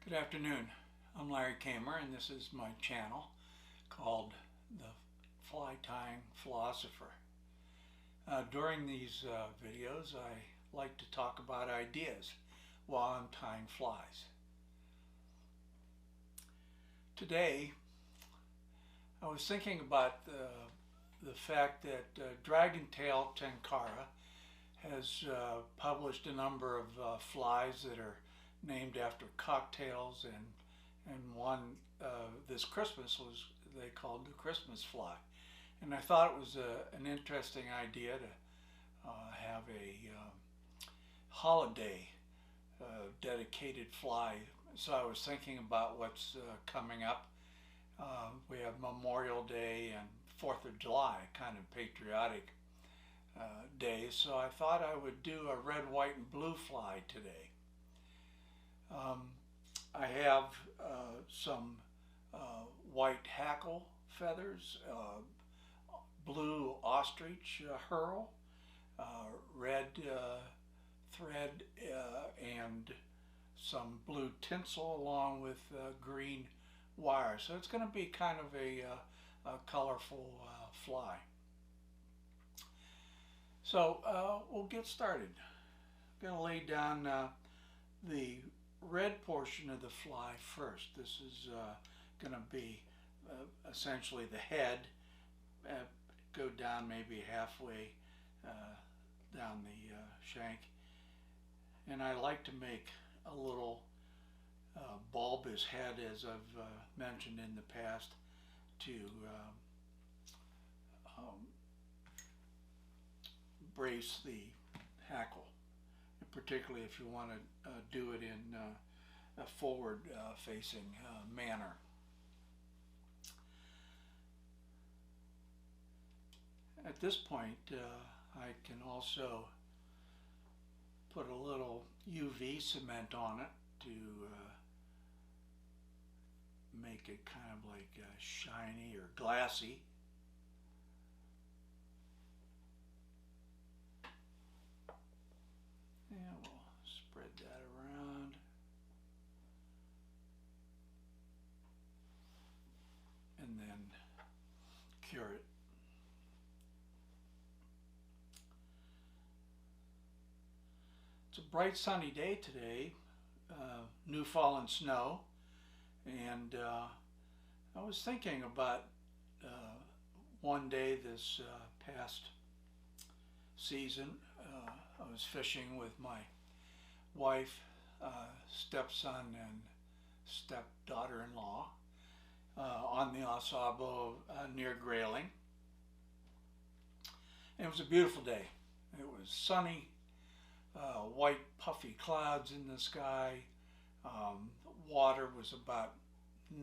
Good afternoon. I'm Larry Kamer, and this is my channel called The Fly Tying Philosopher. During these videos, I like to talk about ideas while I'm tying flies. Today, I was thinking about the fact that Dragontail Tenkara has published a number of flies that are named after cocktails, and one this Christmas was they called the Christmas fly, and I thought it was an interesting idea to have a holiday dedicated fly. So I was thinking about what's coming up. We have Memorial Day and 4th of July, kind of patriotic days, so I thought I would do a red, white, and blue fly today. I have some white hackle feathers, blue ostrich herl, red thread, and some blue tinsel along with green wire. So it's going to be kind of a colorful fly. So we'll get started. I'm going to lay down the red portion of the fly first. This is going to be essentially the head, go down maybe halfway down the shank, and I like to make a little bulbous head, as I've mentioned in the past, to brace the hackle, particularly if you want to do it in a forward facing manner. At this point, I can also put a little UV cement on it to make it kind of like shiny or glassy. And we'll spread that around. And then cure it. It's a bright sunny day today, new fallen snow, and I was thinking about one day this past season. I was fishing with my wife, stepson, and stepdaughter-in-law on the Au Sable near Grayling. And it was a beautiful day. It was sunny, white puffy clouds in the sky. Water was about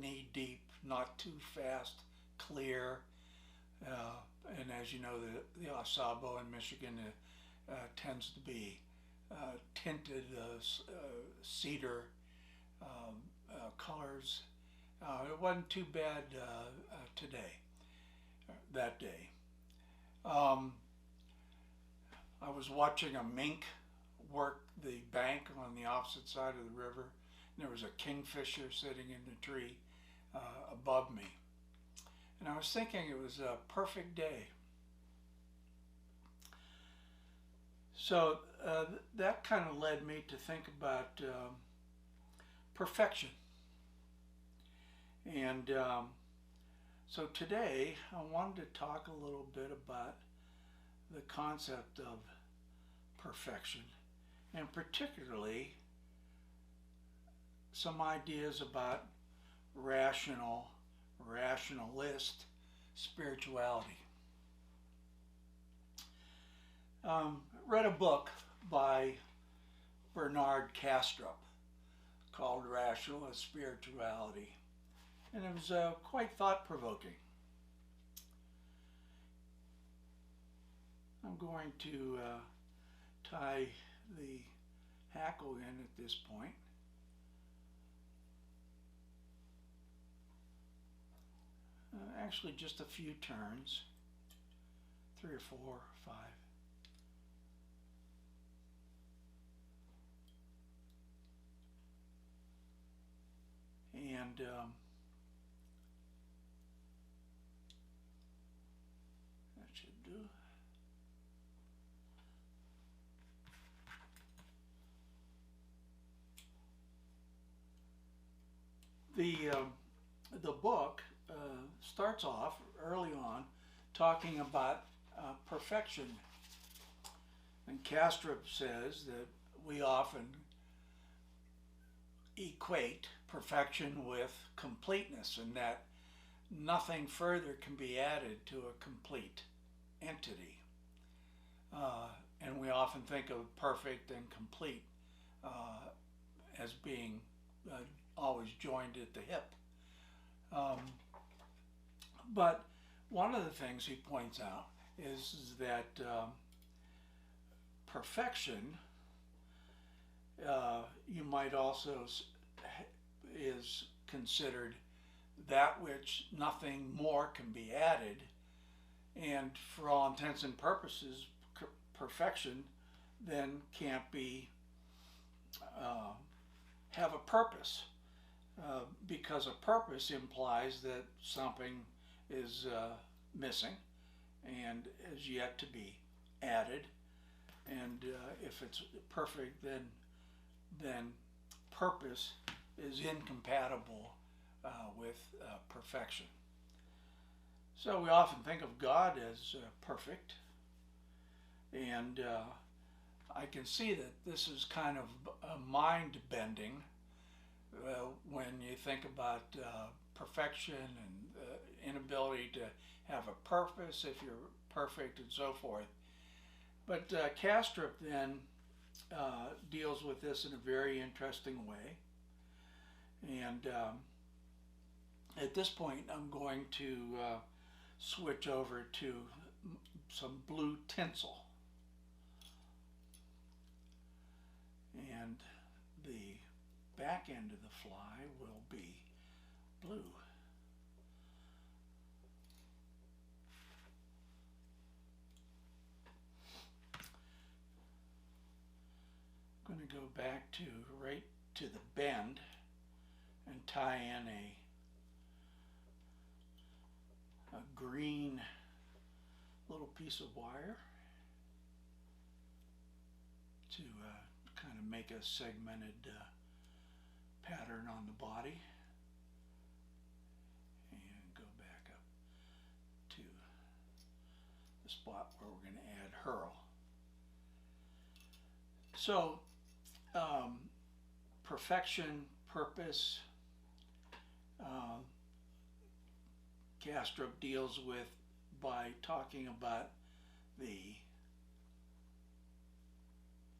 knee deep, not too fast, clear. And as you know, the Au Sable in Michigan tends to be tinted cedar colors. It wasn't too bad that day. I was watching a mink work the bank on the opposite side of the river, and there was a kingfisher sitting in the tree above me. And I was thinking it was a perfect day. So that kind of led me to think about perfection. And so today I wanted to talk a little bit about the concept of perfection, and particularly some ideas about rationalist spirituality. Read a book by Bernard Kastrup called Rationalist Spirituality, and it was quite thought-provoking. I'm going to tie the hackle in at this point. Actually just a few turns, 3 or 4 or 5. And that should do. The book starts off early on talking about perfection, and Castrop says that we often equate perfection with completeness, and that nothing further can be added to a complete entity. And we often think of perfect and complete as being always joined at the hip. But one of the things he points out is that perfection, you might also is considered that which nothing more can be added, and for all intents and purposes, perfection then can't be have a purpose, because a purpose implies that something is missing and is yet to be added, and if it's perfect, then purpose is incompatible with perfection. So we often think of God as perfect, and I can see that this is kind of mind bending when you think about perfection and inability to have a purpose if you're perfect and so forth. But Castrop then deals with this in a very interesting way, and at this point I'm going to switch over to some blue tinsel, and the back end of the fly will be blue. I'm going to go back to right to the bend and tie in a green little piece of wire to kind of make a segmented pattern on the body, and go back up to the spot where we're going to add herl. So perfection, purpose, Castrop deals with by talking about the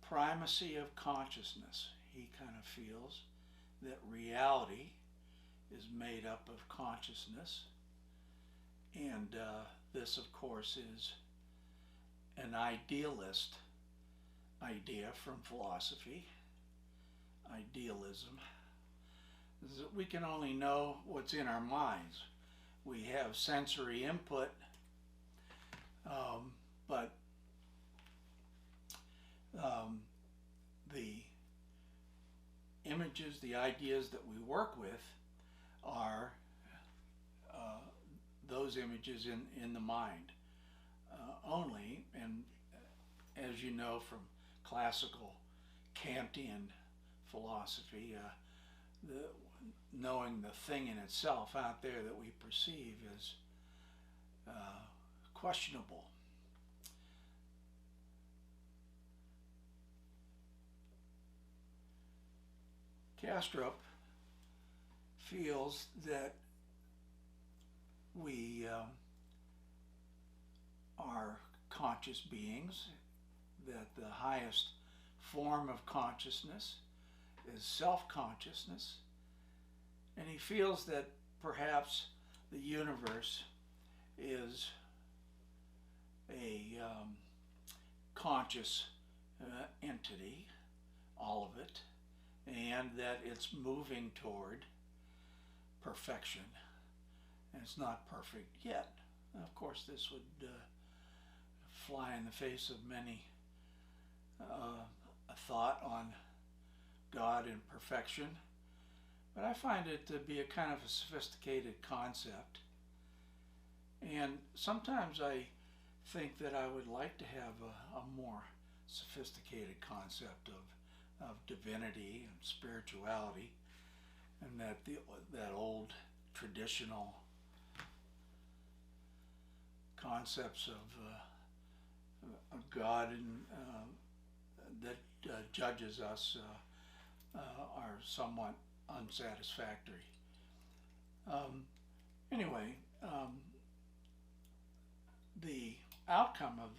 primacy of consciousness. He kind of feels that reality is made up of consciousness, and this of course is an idealist idea from philosophy. Idealism is that we can only know what's in our minds. We have sensory input, but the images, the ideas that we work with are those images in the mind only. And as you know from classical Kantian philosophy, knowing the thing in itself out there that we perceive is questionable. Castrop feels that we are conscious beings, that the highest form of consciousness is self-consciousness, and he feels that perhaps the universe is a conscious entity, all of it, and that it's moving toward perfection, and it's not perfect yet. Of course, this would fly in the face of many a thought on God and perfection, but I find it to be a kind of a sophisticated concept. And sometimes I think that I would like to have a more sophisticated concept of divinity and spirituality, and that old traditional concepts of God and that judges us are somewhat unsatisfactory. Anyway, the outcome of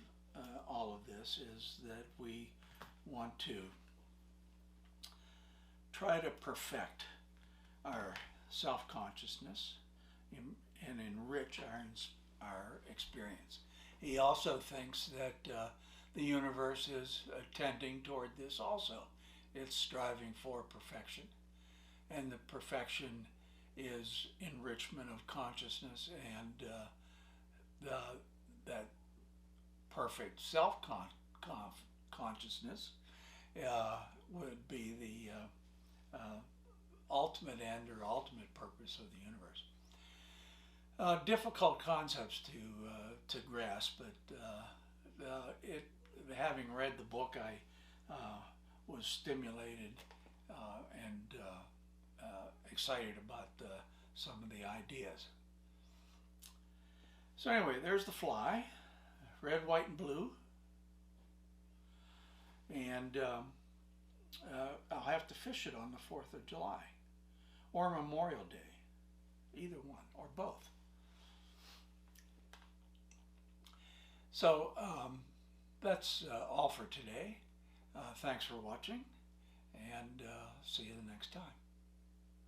all of this is that we want to try to perfect our self-consciousness and enrich our experience. He also thinks that the universe is tending toward this also. It's striving for perfection, and the perfection is enrichment of consciousness, and that perfect self-consciousness would be the ultimate end or ultimate purpose of the universe. Difficult concepts to grasp, but having read the book, I was stimulated and excited about some of the ideas. So anyway, there's the fly, red, white, and blue, and I'll have to fish it on the 4th of July or Memorial Day, either one or both. So that's all for today. Thanks for watching, and see you the next time.